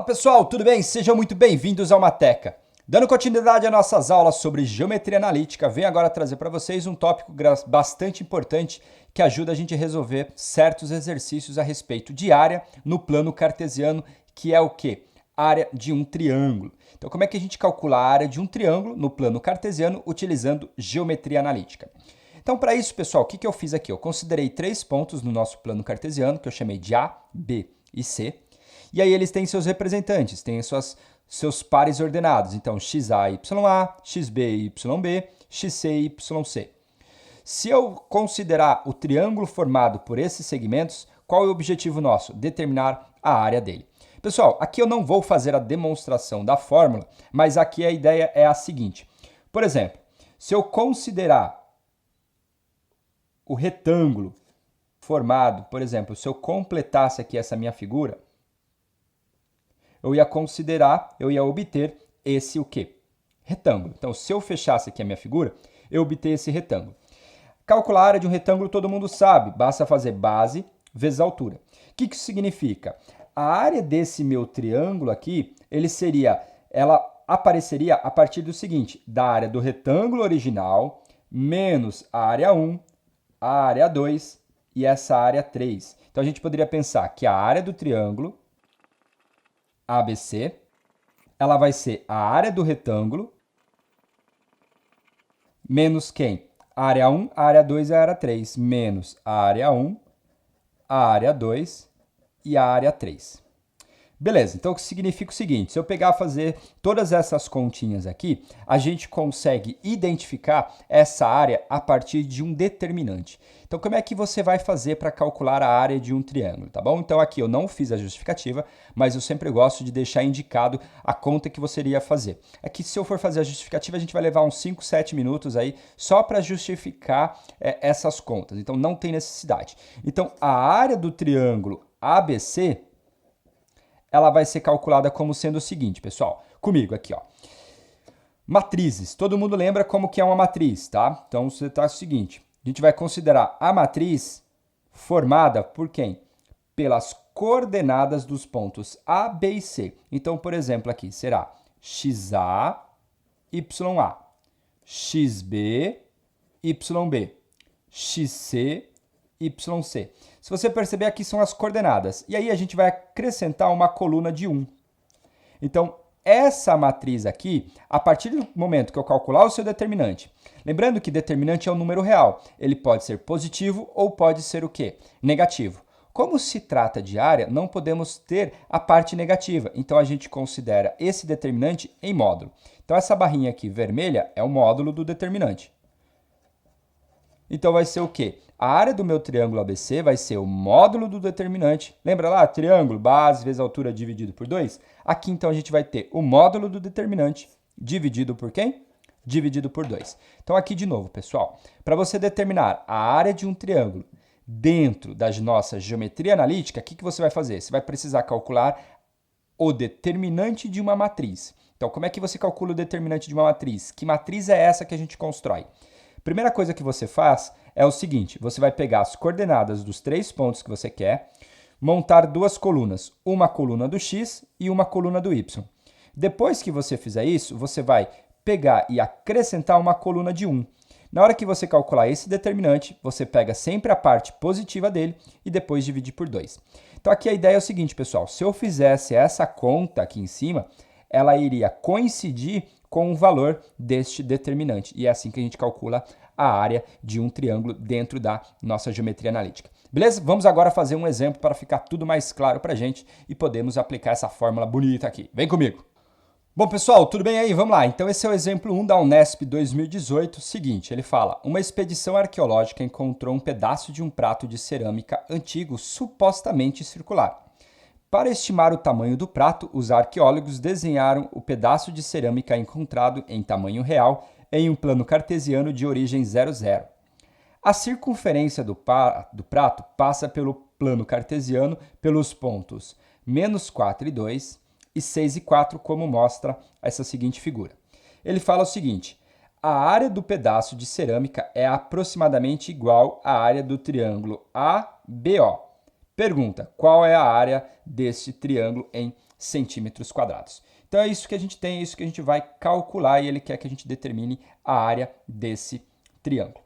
Pessoal, tudo bem? Sejam muito bem-vindos ao Mateca. Dando continuidade às nossas aulas sobre geometria analítica, venho agora trazer para vocês um tópico bastante importante que ajuda a gente a resolver certos exercícios a respeito de área no plano cartesiano, que é o quê? Área de um triângulo. Então, como é que a gente calcula a área de um triângulo no plano cartesiano utilizando geometria analítica? Então, para isso, pessoal, o que eu fiz aqui? Eu considerei 3 pontos no nosso plano cartesiano, que eu chamei de A, B e C. E aí eles têm seus representantes, têm seus pares ordenados. Então, XA, YA, XB, YB, XC e YC. Se eu considerar o triângulo formado por esses segmentos, qual é o objetivo nosso? Determinar a área dele. Pessoal, aqui eu não vou fazer a demonstração da fórmula, mas aqui a ideia é a seguinte. Por exemplo, se eu considerar o retângulo formado, por exemplo, se eu completasse aqui essa minha figura, eu ia obter esse o quê? Retângulo. Então, se eu fechasse aqui a minha figura, eu obter esse retângulo. Calcular a área de um retângulo todo mundo sabe, basta fazer base vezes altura. O que isso significa? A área desse meu triângulo aqui, ela apareceria a partir do seguinte, da área do retângulo original, menos a área 1, a área 2 e essa área 3. Então, a gente poderia pensar que a área do triângulo ABC, ela vai ser a área do retângulo menos quem? A área 1, a área 2 e a área 3, menos a área 1, a área 2 e a área 3. Beleza, então o que significa o seguinte, se eu pegar e fazer todas essas continhas aqui, a gente consegue identificar essa área a partir de um determinante. Então, como é que você vai fazer para calcular a área de um triângulo, tá bom? Então, aqui eu não fiz a justificativa, mas eu sempre gosto de deixar indicado a conta que você iria fazer. Aqui, se eu for fazer a justificativa, a gente vai levar uns 5, 7 minutos aí só para justificar essas contas. Então, não tem necessidade. Então, a área do triângulo ABC, ela vai ser calculada como sendo o seguinte, pessoal. Comigo aqui, ó. Matrizes. Todo mundo lembra como que é uma matriz, tá? Então, você tá o seguinte. A gente vai considerar a matriz formada por quem? Pelas coordenadas dos pontos A, B e C. Então, por exemplo, aqui será XA, YA, XB, YB, XC, YC. Se você perceber, aqui são as coordenadas. E aí a gente vai acrescentar uma coluna de 1. Então, essa matriz aqui, a partir do momento que eu calcular o seu determinante, lembrando que determinante é um número real, ele pode ser positivo ou pode ser o quê? Negativo. Como se trata de área, não podemos ter a parte negativa, então a gente considera esse determinante em módulo. Então, essa barrinha aqui vermelha é o módulo do determinante. Então, vai ser o quê? A área do meu triângulo ABC vai ser o módulo do determinante. Lembra lá? Triângulo, base vezes altura dividido por 2? Aqui, então, a gente vai ter o módulo do determinante dividido por quem? Dividido por 2. Então, aqui de novo, pessoal, para você determinar a área de um triângulo dentro da nossa geometria analítica, o que você vai fazer? Você vai precisar calcular o determinante de uma matriz. Então, como é que você calcula o determinante de uma matriz? Que matriz é essa que a gente constrói? Primeira coisa que você faz é o seguinte, você vai pegar as coordenadas dos 3 pontos que você quer, montar 2 colunas, uma coluna do x e uma coluna do y. Depois que você fizer isso, você vai pegar e acrescentar uma coluna de 1. Na hora que você calcular esse determinante, você pega sempre a parte positiva dele e depois divide por 2. Então aqui a ideia é o seguinte, pessoal, se eu fizesse essa conta aqui em cima, ela iria coincidir com o valor deste determinante. E é assim que a gente calcula a área de um triângulo dentro da nossa geometria analítica. Beleza? Vamos agora fazer um exemplo para ficar tudo mais claro para a gente e podemos aplicar essa fórmula bonita aqui. Vem comigo! Bom, pessoal, tudo bem aí? Vamos lá. Então, esse é o exemplo 1 da Unesp 2018. Seguinte, ele fala, uma expedição arqueológica encontrou um pedaço de um prato de cerâmica antigo, supostamente circular. Para estimar o tamanho do prato, os arqueólogos desenharam o pedaço de cerâmica encontrado em tamanho real em um plano cartesiano de origem 00. A circunferência do prato passa pelo plano cartesiano pelos pontos -4 e 2 e 6 e 4, como mostra essa seguinte figura. Ele fala o seguinte, a área do pedaço de cerâmica é aproximadamente igual à área do triângulo ABO. Pergunta, qual é a área deste triângulo em centímetros quadrados. Então é isso que a gente tem, é isso que a gente vai calcular e ele quer que a gente determine a área desse triângulo.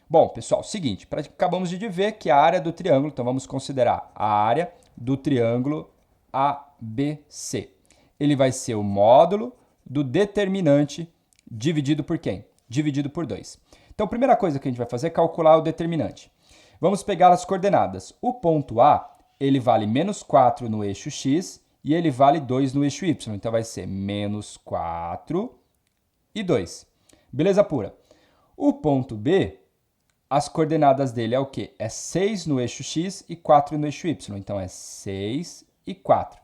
Bom, pessoal, seguinte, acabamos de ver que a área do triângulo, então vamos considerar a área do triângulo ABC. Ele vai ser o módulo do determinante dividido por quem? Dividido por 2. Então, a primeira coisa que a gente vai fazer é calcular o determinante. Vamos pegar as coordenadas. O ponto A, ele vale menos 4 no eixo x e ele vale 2 no eixo y. Então, vai ser menos 4 e 2. Beleza pura? O ponto B, as coordenadas dele é o quê? É 6 no eixo x e 4 no eixo y. Então, é 6 e 4.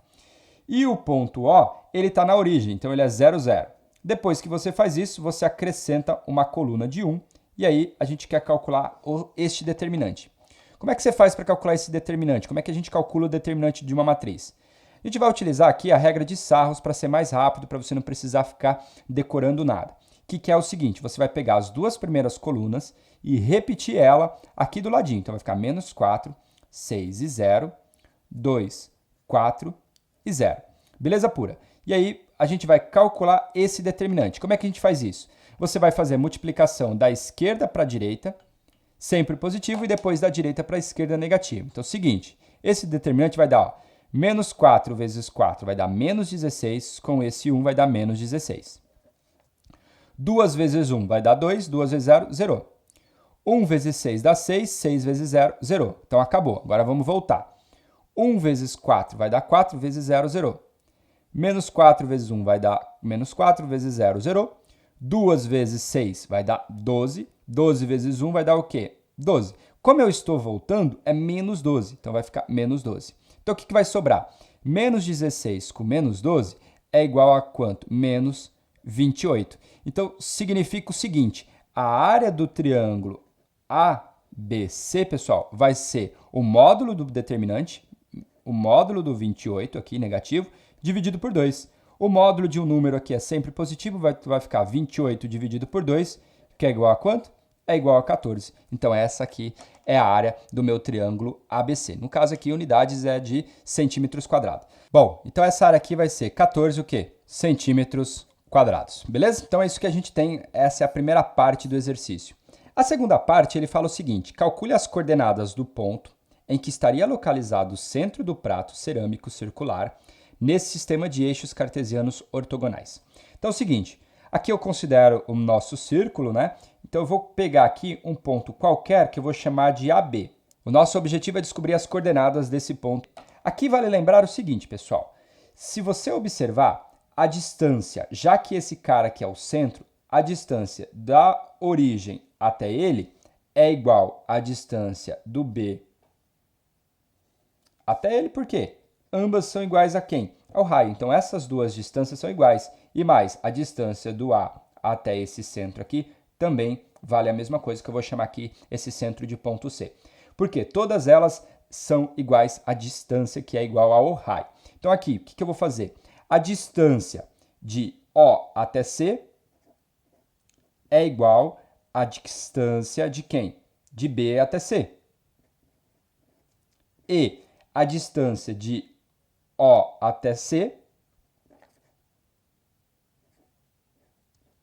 E o ponto O, ele está na origem, então ele é 0, 0. Depois que você faz isso, você acrescenta uma coluna de 1, e aí a gente quer calcular este determinante. Como é que você faz para calcular esse determinante? Como é que a gente calcula o determinante de uma matriz? A gente vai utilizar aqui a regra de Sarros para ser mais rápido, para você não precisar ficar decorando nada. Que é o seguinte, você vai pegar as duas primeiras colunas e repetir ela aqui do ladinho. Então vai ficar menos 4, 6 e 0, 2, 4 e 0. Beleza pura? E aí a gente vai calcular esse determinante. Como é que a gente faz isso? Você vai fazer a multiplicação da esquerda para a direita, sempre positivo, e depois da direita para a esquerda negativo. Então é o seguinte, esse determinante vai dar, ó, menos 4 vezes 4 vai dar menos 16, com esse 1 vai dar menos 16. 2 vezes 1 vai dar 2, 2 vezes 0, 0. 1 vezes 6 dá 6, 6 vezes 0, 0. Então acabou. Agora vamos voltar. 1 vezes 4 vai dar 4 vezes 0, 0. Menos 4 vezes 1 vai dar menos 4 vezes 0, 0. 2 vezes 6 vai dar 12. 12 vezes 1 vai dar o quê? 12. Como eu estou voltando, é menos 12. Então vai ficar menos 12. Então o que vai sobrar? Menos 16 com menos 12 é igual a quanto? Menos 28. Então significa o seguinte, a área do triângulo ABC, pessoal, vai ser o módulo do determinante, o módulo do 28 aqui, negativo, dividido por 2. O módulo de um número aqui é sempre positivo, vai ficar 28 dividido por 2, que é igual a quanto? É igual a 14. Então essa aqui é a área do meu triângulo ABC. No caso aqui, unidades é de centímetros quadrados. Bom, então essa área aqui vai ser 14 o quê? Centímetros quadrados, beleza? Então é isso que a gente tem, essa é a primeira parte do exercício. A segunda parte, ele fala o seguinte, calcule as coordenadas do ponto em que estaria localizado o centro do prato cerâmico circular nesse sistema de eixos cartesianos ortogonais. Então é o seguinte, aqui eu considero o nosso círculo, né? Então eu vou pegar aqui um ponto qualquer que eu vou chamar de AB. O nosso objetivo é descobrir as coordenadas desse ponto. Aqui vale lembrar o seguinte, pessoal, se você observar a distância, já que esse cara aqui é o centro, a distância da origem até ele é igual à distância do B até ele, por quê? Ambas são iguais a quem? Ao raio. Então, essas duas distâncias são iguais. E mais, a distância do A até esse centro aqui também vale a mesma coisa, que eu vou chamar aqui esse centro de ponto C. Porque todas elas são iguais à distância que é igual ao raio. Então, aqui, o que eu vou fazer? A distância de O até C é igual à distância de quem? De B até C. E a distância de O até C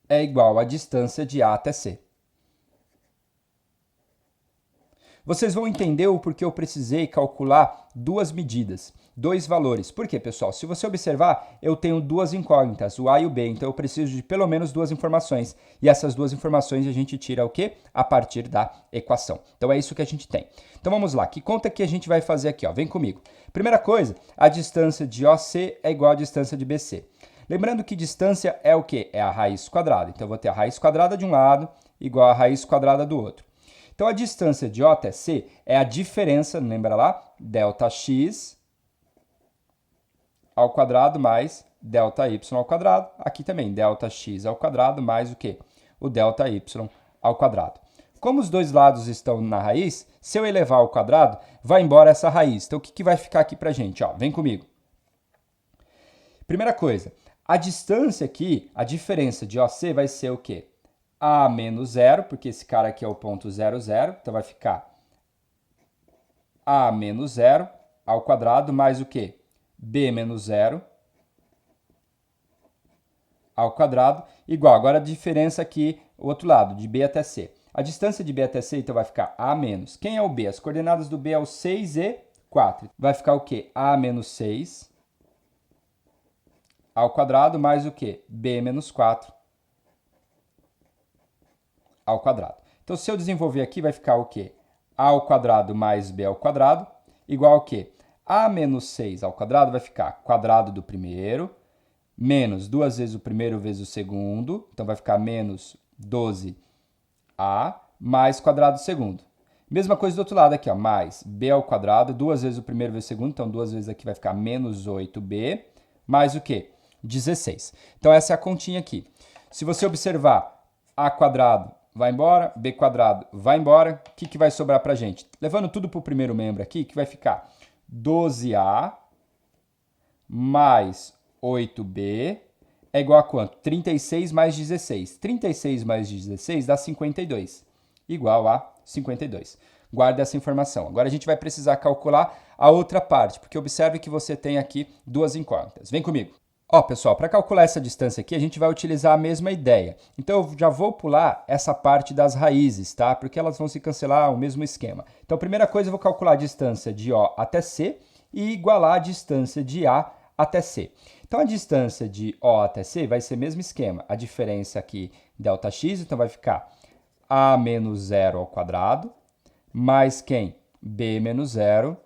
é igual à distância de A até C. Vocês vão entender o porquê eu precisei calcular duas medidas, dois valores. Por quê, pessoal? Se você observar, eu tenho duas incógnitas, o A e o B, então eu preciso de pelo menos duas informações. E essas duas informações a gente tira o quê? A partir da equação. Então é isso que a gente tem. Então vamos lá, que conta que a gente vai fazer aqui? Ó? Vem comigo. Primeira coisa, a distância de OC é igual à distância de BC. Lembrando que distância é o quê? É a raiz quadrada. Então eu vou ter a raiz quadrada de um lado igual a raiz quadrada do outro. Então, a distância de O até C é a diferença, lembra lá? Delta x ao quadrado mais delta y ao quadrado. Aqui também, delta x ao quadrado mais o quê? O delta y ao quadrado. Como os dois lados estão na raiz, se eu elevar ao quadrado, vai embora essa raiz. Então, o que vai ficar aqui pra gente? Ó, vem comigo. Primeira coisa, a distância aqui, a diferença de OC vai ser o quê? A menos 0, porque esse cara aqui é o ponto 0, 0. Então, vai ficar A menos 0 ao quadrado mais o quê? B menos 0 ao quadrado, igual. Agora a diferença aqui, o outro lado, de B até C. A distância de B até C, então, vai ficar A menos. Quem é o B? As coordenadas do B é o 6 e 4. Vai ficar o quê? A menos 6 ao quadrado mais o quê? B menos 4 ao quadrado. Então, se eu desenvolver aqui, vai ficar o quê? A ao quadrado mais B ao quadrado, igual ao quê? A menos 6 ao quadrado vai ficar quadrado do primeiro, menos 2 vezes o primeiro vezes o segundo, então vai ficar menos 12A, mais quadrado do segundo. Mesma coisa do outro lado aqui, ó, mais B ao quadrado, 2 vezes o primeiro vezes o segundo, então 2 vezes aqui vai ficar menos 8B, mais o quê? 16. Então essa é a continha aqui. Se você observar, A quadrado vai embora, B quadrado vai embora, o que vai sobrar pra gente? Levando tudo para o primeiro membro aqui, que vai ficar 12A mais 8B é igual a quanto? 36 mais 16. 36 mais 16 dá 52, igual a 52. Guarda essa informação. Agora a gente vai precisar calcular a outra parte, porque observe que você tem aqui duas incógnitas. Vem comigo. Ó, pessoal, para calcular essa distância aqui, a gente vai utilizar a mesma ideia. Então, eu já vou pular essa parte das raízes, tá? Porque elas vão se cancelar, o mesmo esquema. Então, primeira coisa, eu vou calcular a distância de O até C e igualar a distância de A até C. Então, a distância de O até C vai ser o mesmo esquema. A diferença aqui, ΔX, então vai ficar A menos 0 ao quadrado, mais quem? B menos 0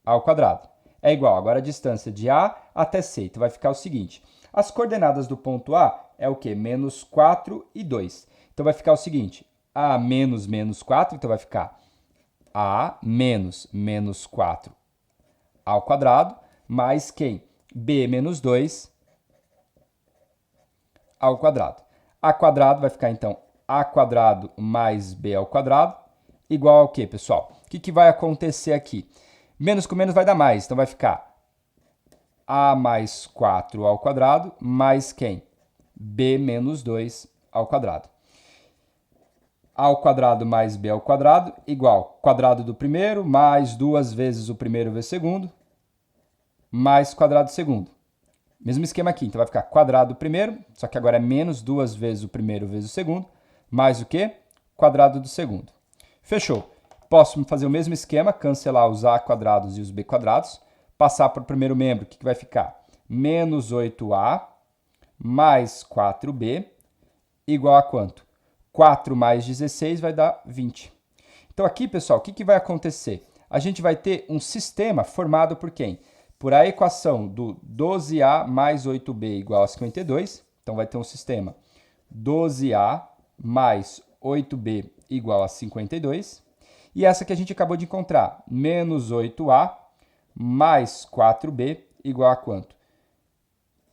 ao quadrado. É igual, agora a distância de A até C. Então, vai ficar o seguinte. As coordenadas do ponto A é o quê? Menos 4 e 2. Então, vai ficar o seguinte. A menos menos 4, então vai ficar A menos menos 4 ao quadrado, mais quem? B menos 2 ao quadrado. A quadrado vai ficar, então, A quadrado mais B ao quadrado, igual ao quê, pessoal? O que vai acontecer aqui? Menos com menos vai dar mais, então vai ficar A mais 4 ao quadrado, mais quem? B menos 2 ao quadrado. A ao quadrado mais B ao quadrado, igual quadrado do primeiro, mais 2 vezes o primeiro vezes o segundo, mais quadrado do segundo. Mesmo esquema aqui, então vai ficar quadrado do primeiro, só que agora é menos 2 vezes o primeiro vezes o segundo, mais o quê? Quadrado do segundo. Fechou. Posso fazer o mesmo esquema, cancelar os A quadrados e os B quadrados, passar para o primeiro membro, o que vai ficar? Menos 8A mais 4B igual a quanto? 4 mais 16 vai dar 20. Então aqui, pessoal, o que vai acontecer? A gente vai ter um sistema formado por quem? Por a equação do 12A mais 8B igual a 52. Então vai ter um sistema 12A mais 8B igual a 52. E essa que a gente acabou de encontrar, menos 8A mais 4B igual a quanto?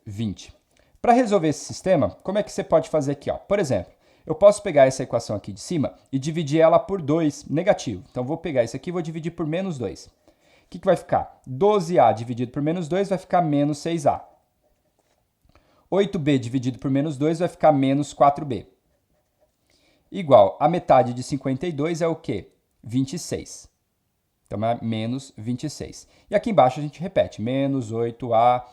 20. Para resolver esse sistema, como é que você pode fazer aqui? Ó? Por exemplo, eu posso pegar essa equação aqui de cima e dividir ela por 2 negativo. Então, vou pegar isso aqui e vou dividir por menos 2. O que vai ficar? 12A dividido por menos 2 vai ficar menos 6A. 8B dividido por menos 2 vai ficar menos 4B. Igual, a metade de 52 é o quê? 26. Então, é menos 26. E aqui embaixo a gente repete, menos 8A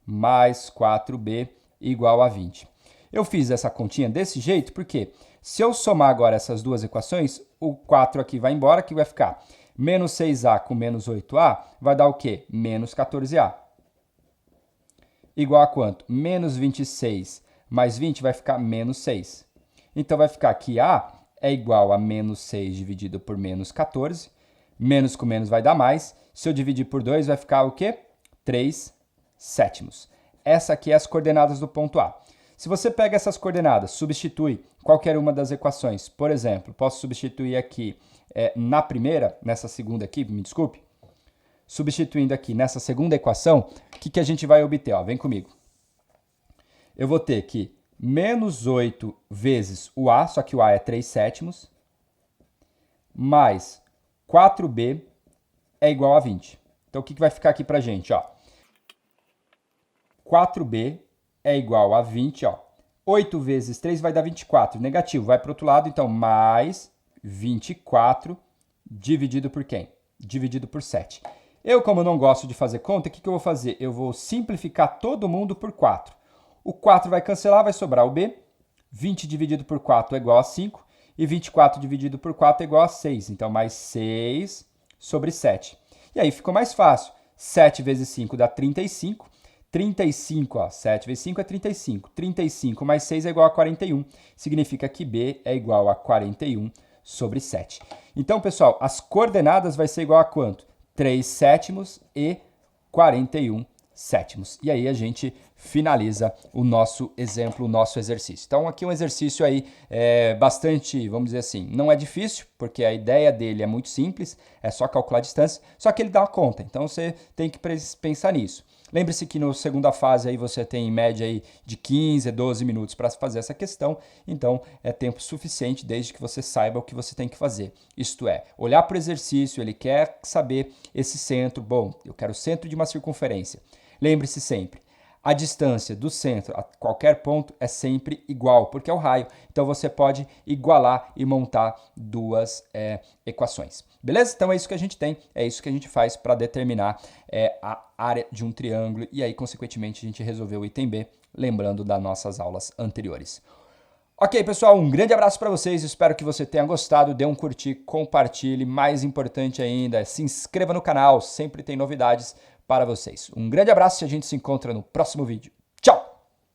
mais 4B igual a 20. Eu fiz essa continha desse jeito porque se eu somar agora essas duas equações, o 4 aqui vai embora, que vai ficar menos 6A com menos 8A vai dar o quê? Menos 14A. Igual a quanto? Menos 26 mais 20 vai ficar menos 6. Então, vai ficar que A é igual a menos 6 dividido por menos 14. Menos com menos vai dar mais. Se eu dividir por 2, vai ficar o quê? 3 sétimos. Essa aqui é as coordenadas do ponto A. Se você pega essas coordenadas, substitui qualquer uma das equações, por exemplo, posso substituir aqui na primeira, nessa segunda aqui, me desculpe, substituindo aqui nessa segunda equação, o que a gente vai obter? Ó, vem comigo. Eu vou ter que menos 8 vezes o A, só que o A é 3 sétimos, mais 4B é igual a 20. Então, o que vai ficar aqui pra gente? Ó? 4B é igual a 20. Ó. 8 vezes 3 vai dar 24. Negativo, vai para o outro lado. Então, mais 24 dividido por quem? Dividido por 7. Eu, como não gosto de fazer conta, o que eu vou fazer? Eu vou simplificar todo mundo por 4. O 4 vai cancelar, vai sobrar o b. 20 dividido por 4 é igual a 5. E 24 dividido por 4 é igual a 6. Então, mais 6 sobre 7. E aí ficou mais fácil. 7 vezes 5 dá 35. 35, ó, 7 vezes 5 é 35. 35 mais 6 é igual a 41. Significa que b é igual a 41 sobre 7. Então, pessoal, as coordenadas vai ser igual a quanto? 3 sétimos e 41 sétimos. E aí a gente finaliza o nosso exemplo, o nosso exercício. Então aqui um exercício aí bastante, vamos dizer assim, não é difícil, porque a ideia dele é muito simples, é só calcular a distância, só que ele dá uma conta, então você tem que pensar nisso. Lembre-se que na segunda fase aí você tem em média aí de 15 a 12 minutos para fazer essa questão, então é tempo suficiente desde que você saiba o que você tem que fazer. Isto é, olhar para o exercício, ele quer saber esse centro, bom, eu quero o centro de uma circunferência. Lembre-se sempre, a distância do centro a qualquer ponto é sempre igual, porque é o raio. Então você pode igualar e montar duas equações. Beleza? Então é isso que a gente tem, é isso que a gente faz para determinar a área de um triângulo e aí, consequentemente, a gente resolveu o item B, lembrando das nossas aulas anteriores. Ok, pessoal, um grande abraço para vocês, espero que você tenha gostado, dê um curtir, compartilhe, mais importante ainda, se inscreva no canal, sempre tem novidades para vocês. Um grande abraço e a gente se encontra no próximo vídeo.